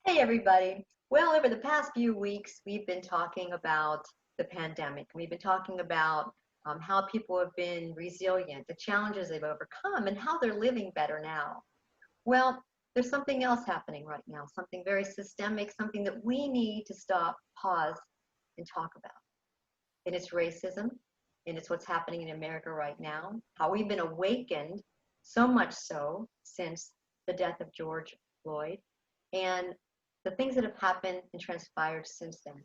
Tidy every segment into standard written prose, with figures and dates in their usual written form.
Hey, everybody. Well, over the past few weeks, we've been talking about the pandemic. We've been talking about how people have been resilient, the challenges they've overcome, and how they're living better now. Well, there's something else happening right now, something very systemic, something that we need to stop, pause, and talk about. And it's racism, and it's what's happening in America right now, how we've been awakened, so much so since the death of George Floyd, and the things that have happened and transpired since then.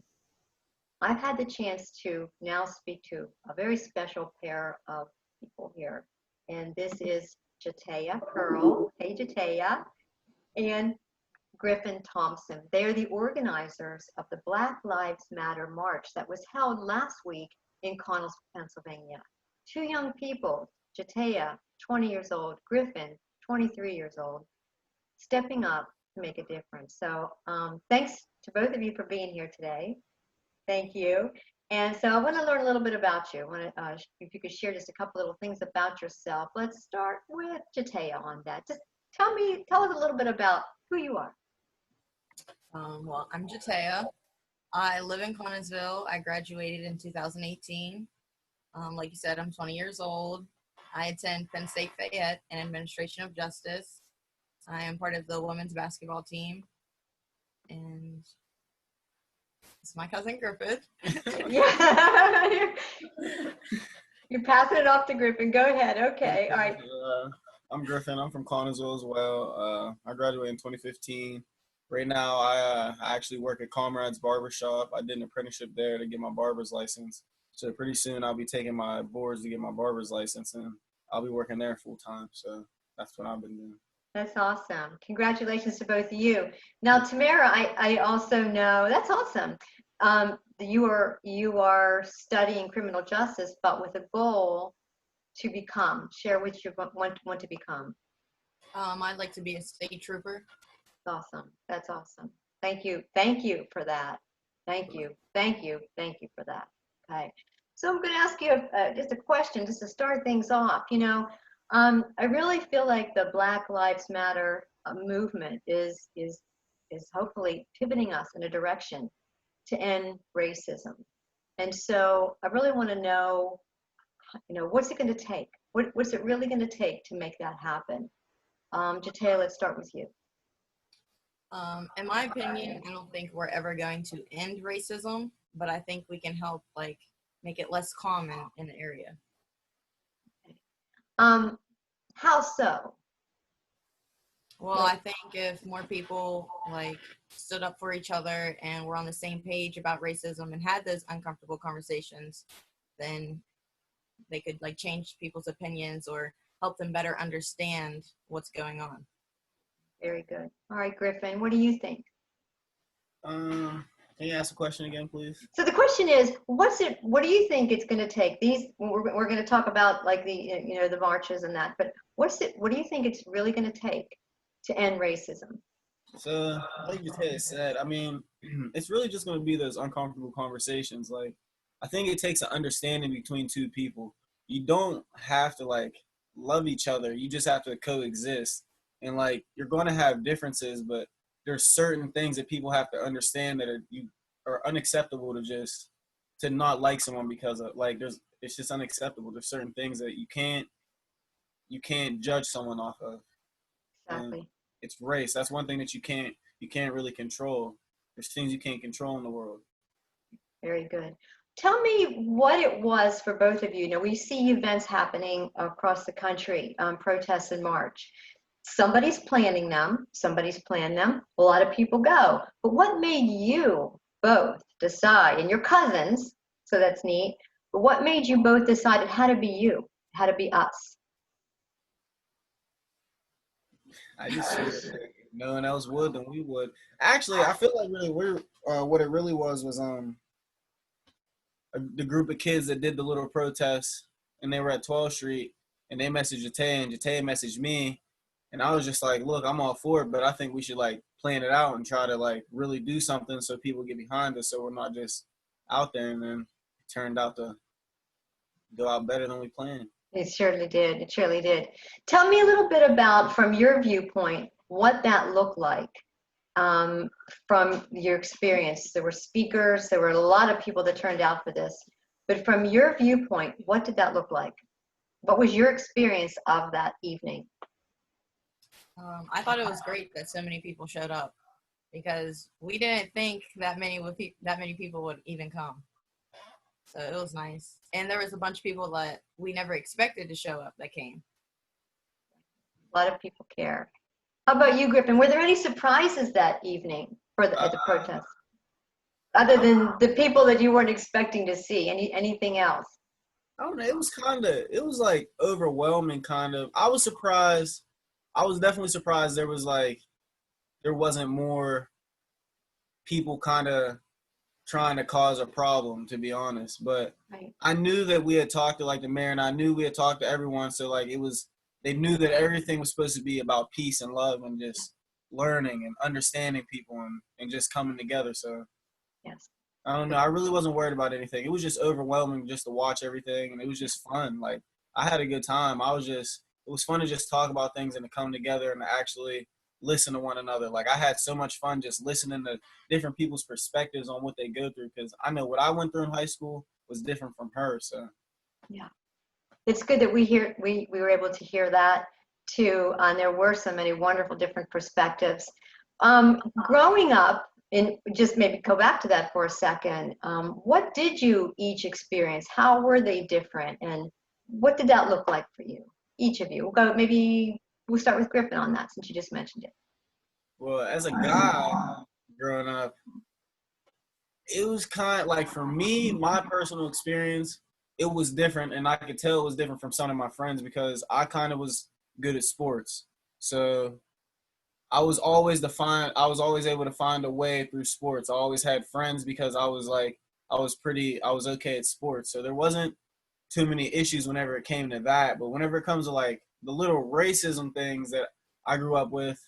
I've had the chance to now speak to a very special pair of people here, and this is Jatea Pearl. Hey, Jatea. And Griffin Thompson. They are the organizers of the Black Lives Matter March that was held last week in Connellsville, Pennsylvania. Two young people, Jatea, 20 years old, Griffin, 23 years old, stepping up to make a difference. So thanks to both of you for being here today. Thank you. And so I want to learn a little bit about you. I want to, if you could share just a couple little things about yourself. Let's start with Jatea on that. Just tell us a little bit about who you are. Well, I'm Jatea. I live in Connellsville. I graduated in 2018. Like you said, I'm 20 years old. I attend Penn State Fayette in Administration of Justice. I am part of the women's basketball team. And it's my cousin Griffith. Yeah. You're passing it off to Griffin. Go ahead. Okay. All right. I'm Griffin. I'm from Connellsville as well. I graduated in 2015. Right now, I actually work at Comrade's Barbershop. I did an apprenticeship there to get my barber's license. So pretty soon I'll be taking my boards to get my barber's license, and I'll be working there full time. So that's what I've been doing. That's awesome. Congratulations to both of you. Now, Tamara, I also know that's awesome. You are studying criminal justice, but with a goal to share what you want to become. I'd like to be a state trooper. Awesome. That's awesome. Thank you. Thank you for that. Thank you. Thank you. Thank you for that. Okay. So I'm going to ask you just a question just to start things off. I really feel like the Black Lives Matter movement is hopefully pivoting us in a direction to end racism. And so I really want to know, what's it going to take? What's it really going to take to make that happen? Jatea, let's start with you. In my opinion, I don't think we're ever going to end racism, but I think we can help make it less common in the area. How so? Well, I think if more people stood up for each other and were on the same page about racism and had those uncomfortable conversations, then they could change people's opinions or help them better understand what's going on. Very good. All right, Griffin, what do you think? Can you ask the question again, please? So the question is, what do you think it's going to take? We're going to talk about the marches and that, but what do you think it's really going to take to end racism? So, like you said, I mean, it's really just going to be those uncomfortable conversations. I think it takes an understanding between two people. You don't have to love each other. You just have to coexist. And you're going to have differences, but there's certain things that people have to understand that are unacceptable to not like someone because of it's just unacceptable. There's certain things that you can't judge someone off of. Exactly. And it's race. That's one thing that you can't really control. There's things you can't control in the world. Very good. Tell me what it was for both of you. We see events happening across the country, protests and march. Somebody's planning them. Somebody's planned them. A lot of people go. But what made you both decide, and your cousins, so that's neat, but what made you both decide it had to be you, had to be us? I just feel like no one else would than we would. Actually, I feel like what it really was the group of kids that did the little protest, and they were at 12th Street, and they messaged Jatea, and Jatea messaged me, and I was just like, look, I'm all for it, but I think we should plan it out and try to really do something so people get behind us, so we're not just out there. And then it turned out to go out better than we planned. It surely did. It surely did. Tell me a little bit about, from your viewpoint, what that looked like. um, from your experience? There were speakers, there were a lot of people that turned out for this. But from your viewpoint, what did that look like? What was your experience of that evening? I thought it was great that so many people showed up because we didn't think that many people would even come. So it was nice, and there was a bunch of people that we never expected to show up that came. A lot of people care. How about you, Griffin? Were there any surprises that evening for at the protest, other than the people that you weren't expecting to see? Anything else? I don't know. It was like overwhelming kind of. I was surprised. I was definitely surprised there wasn't more people kind of trying to cause a problem, to be honest. But Right. I knew that we had talked to like the mayor, and I knew we had talked to everyone. So like they knew that everything was supposed to be about peace and love and just learning and understanding people and just coming together. So Yes. I don't know. I really wasn't worried about anything. It was just overwhelming just to watch everything, and it was just fun. Like I had a good time. It was fun to just talk about things and to come together and to actually listen to one another. Like I had so much fun just listening to different people's perspectives on what they go through, because I know what I went through in high school was different from her. So Yeah. It's good that we were able to hear that too. And there were so many wonderful different perspectives. Growing up, and just maybe go back to that for a second. What did you each experience? How were they different? And what did that look like for you? Each of you. We'll start with Griffin on that since you just mentioned it. well, as a guy growing up, it was kind of like, for me, my personal experience, it was different, and I could tell it was different from some of my friends because I kind of was good at sports. So I was always able to find a way through sports. I always had friends because I was okay at sports. So there wasn't too many issues whenever it came to that. But whenever it comes to like the little racism things that I grew up with,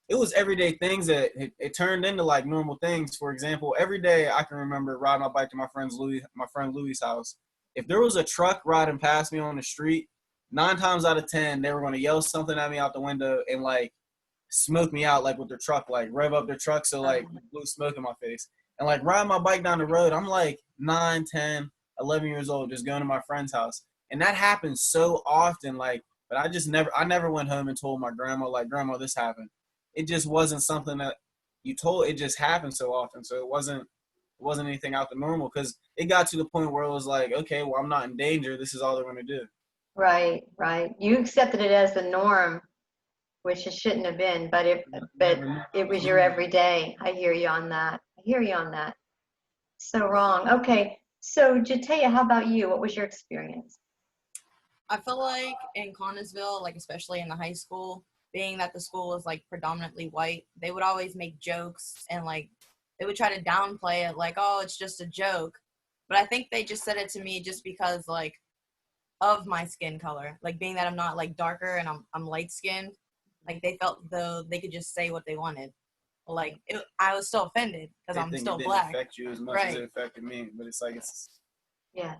it was everyday things that it turned into like normal things. For example, every day I can remember riding my bike to my friend Louis' house. If there was a truck riding past me on the street, 9 times out of 10, they were going to yell something at me out the window and like smoke me out, like with their truck, like rev up their truck so like blew smoke in my face. And like riding my bike down the road, I'm like 9, 10, 11 years old, just going to my friend's house. And that happens so often, like, but I never went home and told my grandma, like, grandma, this happened. It just wasn't something that you told. It just happened so often. So it wasn't anything out the normal, because it got to the point where it was like, okay, well, I'm not in danger. This is all they're going to do. Right, right. You accepted it as the norm, which it shouldn't have been, but it was your everyday. I hear you on that. I hear you on that. So wrong. Okay. So Jatea, how about you? What was your experience? I feel like in Connersville, like especially in the high school, being that the school was like predominantly white, they would always make jokes and like they would try to downplay it, like, oh, it's just a joke. But I think they just said it to me just because like of my skin color, like being that I'm not like darker and I'm light skinned, like they felt though they could just say what they wanted. Like I was still offended because They I'm think still it didn't black. affect you as much as Right. it affected me, but it's like Yeah,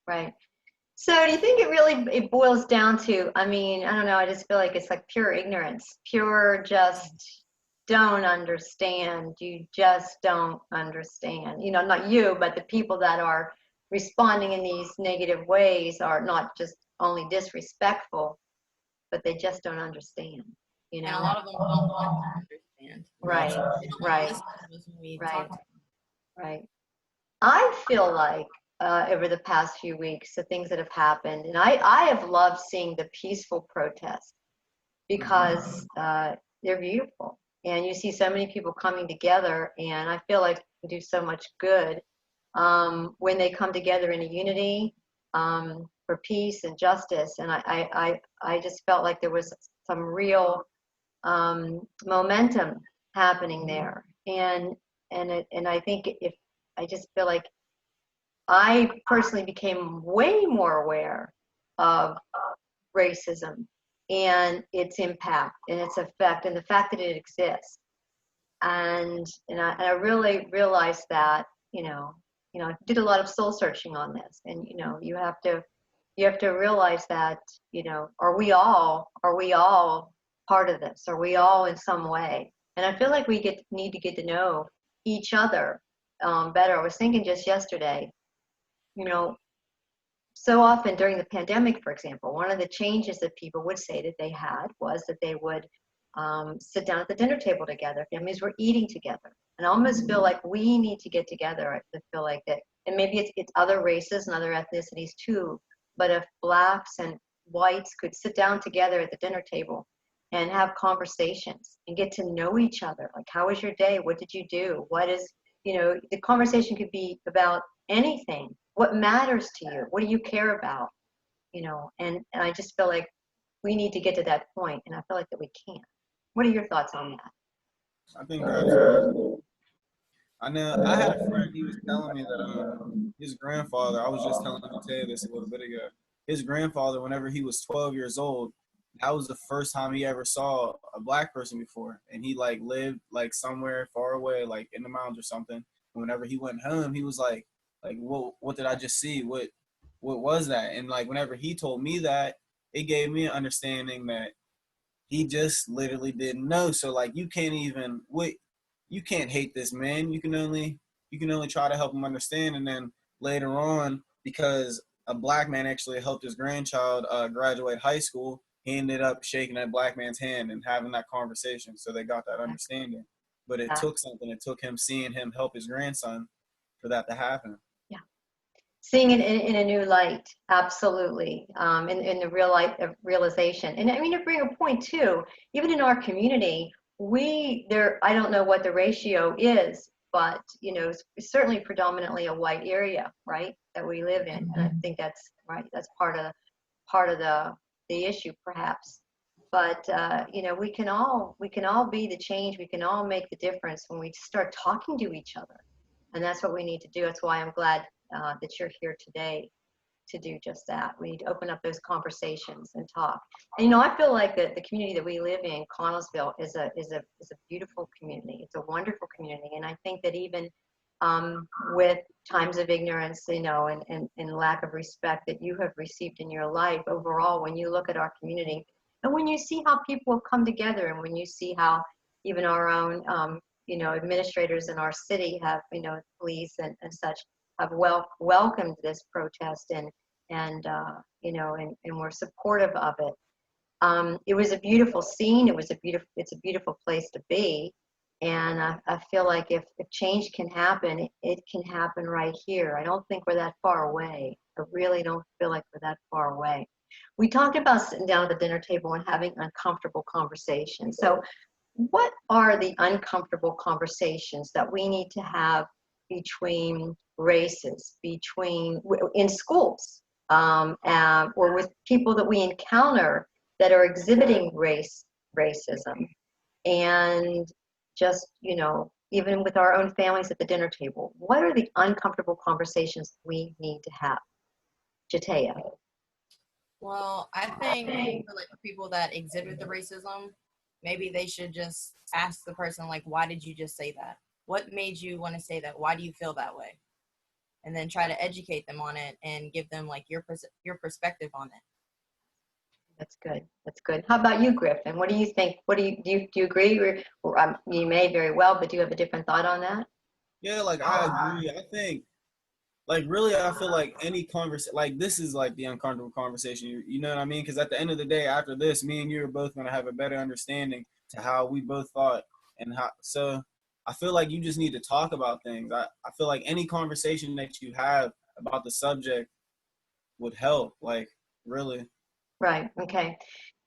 right. So do you think it boils down to, I mean, I don't know, I just feel like it's like pure ignorance, pure just don't understand. You just don't understand. You know, not you, but the people that are responding in these negative ways are not just only disrespectful, but they just don't understand, you And a know? lot of them don't want to understand. Right, They don't want to right, listen to us when we right, talk to right. I feel like over the past few weeks, the things that have happened, and I have loved seeing the peaceful protests because they're beautiful. And you see so many people coming together, and I feel like they do so much good when they come together in a unity for peace and justice. And I just felt like there was some real momentum happening there. And I think if I just feel like I personally became way more aware of racism and its impact and its effect and the fact that it exists. And I really realized that, I did a lot of soul searching on this. And, you have to realize that, are we all part of this? Are we all in some way? And I feel like we need to get to know each other better. I was thinking just yesterday, you know, so often during the pandemic, for example, one of the changes that people would say that they had was that they would sit down at the dinner table together. Families were eating together. And I almost feel like we need to get together. I feel like that, and maybe it's other races and other ethnicities too, but if blacks and whites could sit down together at the dinner table and have conversations and get to know each other, like, how was your day? What did you do? What is, the conversation could be about anything. What matters to you? What do you care about? And I just feel like we need to get to that point, and I feel like that we can't. What are your thoughts on that? I think that's. I know I had a friend. He was telling me that his grandfather. I was just telling him to tell you this a little bit ago. His grandfather, whenever he was 12 years old, that was the first time he ever saw a black person before, and he like lived like somewhere far away, like in the mountains or something. And whenever he went home, he was like, what did I just see? What was that? And like whenever he told me that, it gave me an understanding that he just literally didn't know. So like you can't hate this man. You can only try to help him understand. And then later on, because a black man actually helped his grandchild graduate high school, he ended up shaking that black man's hand and having that conversation. So they got that understanding. But it took something. It took him seeing him help his grandson for that to happen. Yeah. Seeing it in a new light, absolutely, in the real light of realization. And I mean, to bring a point too, even in our community, I don't know what the ratio is, but it's certainly predominantly a white area, right, that we live in. And I think that's right. That's part of the issue, perhaps. But we can all be the change. We can all make the difference when we start talking to each other, and that's what we need to do. That's why I'm glad that you're here today to do just that. We need to open up those conversations and talk. And I feel like the community that we live in, Connellsville, is a beautiful community. It's a wonderful community, and I think that even with times of ignorance, and lack of respect that you have received in your life overall, when you look at our community, and when you see how people have come together, and when you see how even our own, administrators in our city have, police and such, have welcomed this protest and we're supportive of it. It was a beautiful scene. It's a beautiful place to be. And I feel like if change can happen, it can happen right here. I don't think we're that far away. I really don't feel like we're that far away. We talked about sitting down at the dinner table and having uncomfortable conversations. So what are the uncomfortable conversations that we need to have between races, in schools, or with people that we encounter that are exhibiting racism, and just, even with our own families at the dinner table? What are the uncomfortable conversations we need to have? Jatea. Well, I think for like people that exhibit the racism, maybe they should just ask the person, like, why did you just say that? What made you want to say that? Why do you feel that way? And then try to educate them on it and give them like your perspective on it. That's good. That's good. How about you, Griffin? What do you think? Do you agree? Or you may very well, but do you have a different thought on that? Yeah, like I agree. I think, like, really, I feel like any conversation, like, this is like the uncomfortable conversation. You know what I mean? Because at the end of the day, after this, me and you are both going to have a better understanding to how we both thought and how. So I feel like you just need to talk about things. I feel like any conversation that you have about the subject would help, like, really. Right. Okay.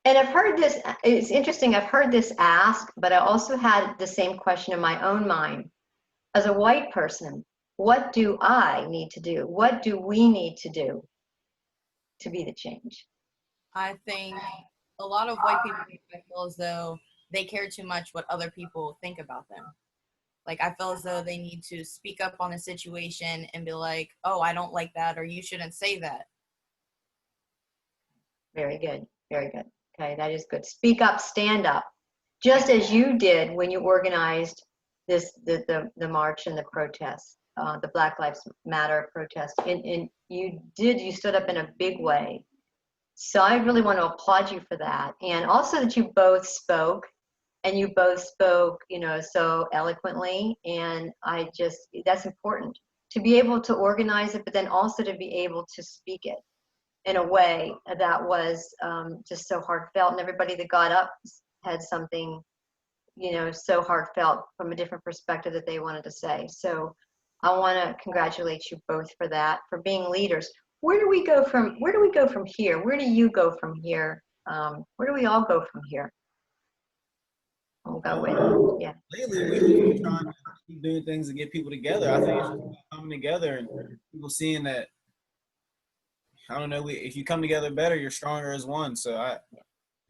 And I've heard this, it's interesting, I've heard this asked, but I also had the same question in my own mind. As a white person, what do I need to do? What do we need to do to be the change? I think a lot of white people feel as though they care too much what other people think about them. Like, I feel as though they need to speak up on the situation and be like, oh, I don't like that, or you shouldn't say that. Very good. Very good. Okay, that is good. Speak up, stand up. Just as you did when you organized the march and the protest, the Black Lives Matter protest. And you stood up in a big way. So I really want to applaud you for that. And also that you both spoke and you both spoke, so eloquently. And that's important to be able to organize it, but then also to be able to speak it in a way that was just so heartfelt. And everybody that got up had something, so heartfelt from a different perspective that they wanted to say. So I want to congratulate you both for that, for being leaders. Where do we go from here? Where do you go from here? Where do we all go from here? We'll go with, yeah. Lately, we've been trying to keep doing things to get people together. I think it's just about coming together and people seeing that, I don't know, if you come together better, you're stronger as one. So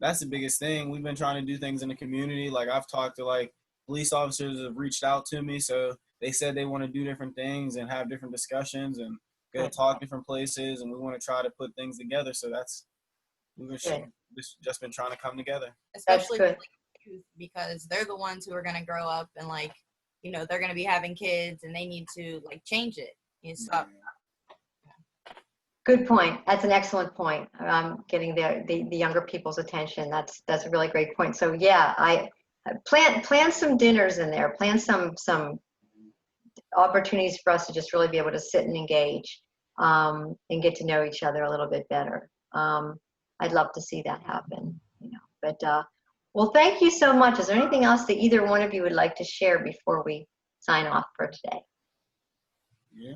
that's the biggest thing. We've been trying to do things in the community. Like I've talked to police officers have reached out to me. So they said they want to do different things and have different discussions and go talk different places. And we want to try to put things together. So we've just been trying to come together. Especially with youth, because they're the ones who are going to grow up and they're going to be having kids and they need to change it. Stop. Good point. That's an excellent point. Getting the younger people's attention. That's a really great point. So yeah, I plan some dinners in there. Plan some opportunities for us to just really be able to sit and engage and get to know each other a little bit better. I'd love to see that happen. But well, thank you so much. Is there anything else that either one of you would like to share before we sign off for today? Yeah.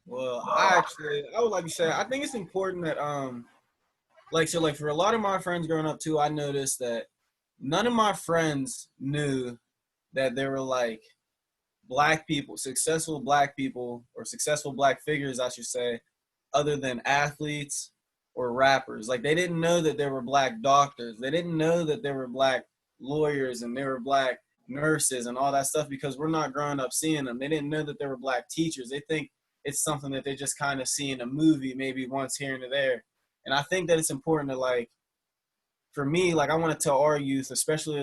Well, I would like to say, I think it's important that, for a lot of my friends growing up too, I noticed that none of my friends knew that there were black people, successful black people, or successful black figures, I should say, other than athletes or rappers. They didn't know that there were black doctors. They didn't know that there were black lawyers and there were black nurses and all that stuff because we're not growing up seeing them. They didn't know that there were black teachers. They think it's something that they just kind of see in a movie, maybe once here and there. And I think that it's important to for me, I want to tell our youth, especially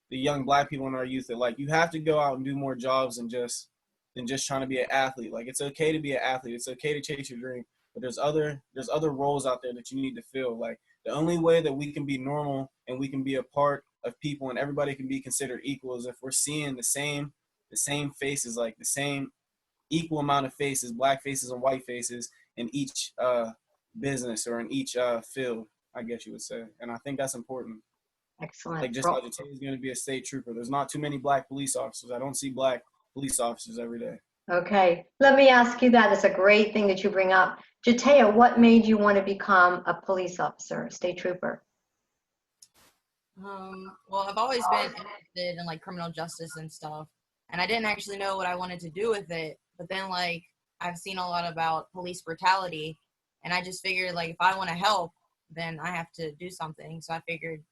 the young black people in our youth, that you have to go out and do more jobs than just trying to be an athlete. It's okay to be an athlete. It's okay to chase your dream, but there's other roles out there that you need to fill. The only way that we can be normal and we can be a part of people and everybody can be considered equal is if we're seeing the same faces, the same equal amount of faces, black faces and white faces in each business or in each field, I guess you would say. And I think that's important. Excellent. Just like Jate is going to be a state trooper. There's not too many black police officers. I don't see black police officers every day. Okay. Let me ask you that. It's a great thing that you bring up. Jatea, what made you want to become a police officer, a state trooper? Well, I've always been interested in criminal justice and stuff. And I didn't actually know what I wanted to do with it. But then I've seen a lot about police brutality. And I just figured if I want to help, then I have to do something. So I figured,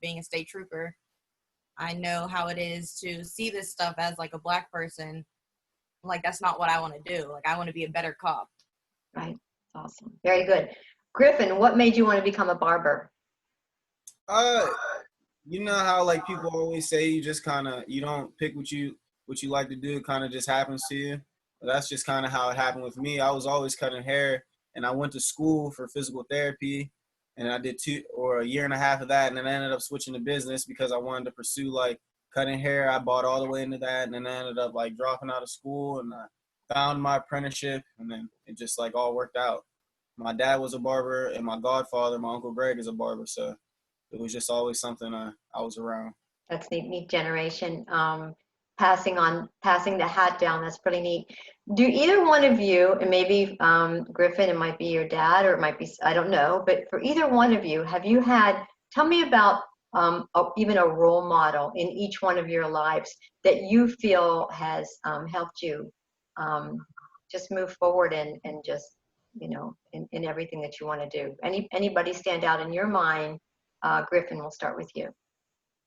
being a state trooper, I know how it is to see this stuff as a black person. That's not what I want to do. I want to be a better cop. Right. Awesome. Very good. Griffin, what made you want to become a barber? You know how people always say you just you don't pick what you like to do, it kind of just happens to you. Well, that's just kind of how it happened with me. I was always cutting hair, and I went to school for physical therapy, and I did a year and a half of that, and then I ended up switching to business because I wanted to pursue cutting hair. I bought all the way into that, and then I ended up dropping out of school, and I found my apprenticeship, and then it just all worked out. My dad was a barber, and my godfather, my Uncle Greg, is a barber, so it was just always something I was around. That's neat generation. Passing the hat down, that's pretty neat. Do either one of you, and maybe Griffin, it might be your dad, or it might be, I don't know, but for either one of you, tell me about even a role model in each one of your lives that you feel has helped you just move forward and just, in everything that you want to do. Anybody stand out in your mind? Griffin, we'll start with you.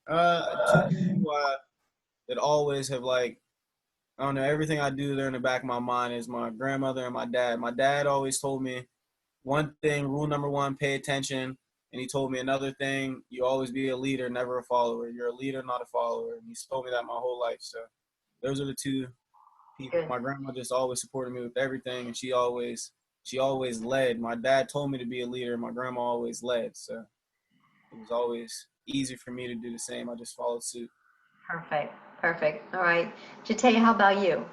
Two people that always have I don't know, everything I do, they're in the back of my mind, is my grandmother and my dad. My dad always told me one thing, rule number one, pay attention. And he told me another thing, you always be a leader, never a follower. You're a leader, not a follower. And he's told me that my whole life. So those are the two people. My grandma just always supported me with everything, and she always led. My dad told me to be a leader. My grandma always led. So it was always easy for me to do the same. I just followed suit. Perfect. Perfect. All right. Jataya, how about you?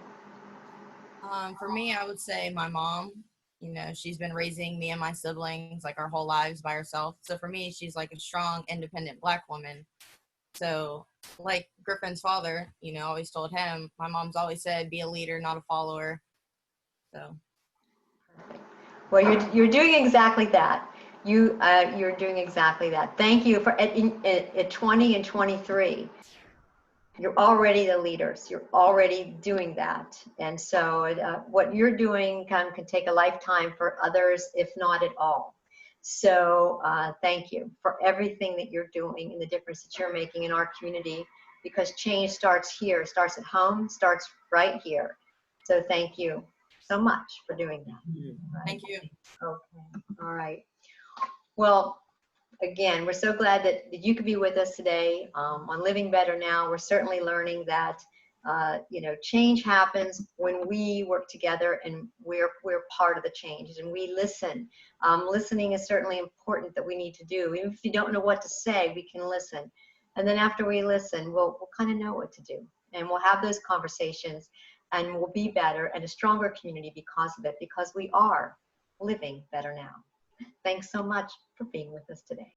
For me, I would say my mom. You know, she's been raising me and my siblings like our whole lives by herself. So for me, she's like a strong, independent Black woman. So, like Griffin's father, you know, always told him, my mom's always said, be a leader, not a follower. So, Well, you're doing exactly that. You're doing exactly that. Thank you for at 20 and 23. You're already the leaders. You're already doing that. And so what you're doing can take a lifetime for others, if not at all. So thank you for everything that you're doing and the difference that you're making in our community, because change starts here, starts at home, starts right here. So thank you so much for doing that. Right. thank you. Okay. All right. Well, again, we're so glad that you could be with us today on Living Better Now. We're certainly learning that change happens when we work together, and we're part of the change, and we listen. Listening is certainly important, that we need to do. Even if you don't know what to say, we can listen. And then after we listen, we'll kind of know what to do. And we'll have those conversations, and we'll be better and a stronger community because of it, because we are living better now. Thanks so much for being with us today.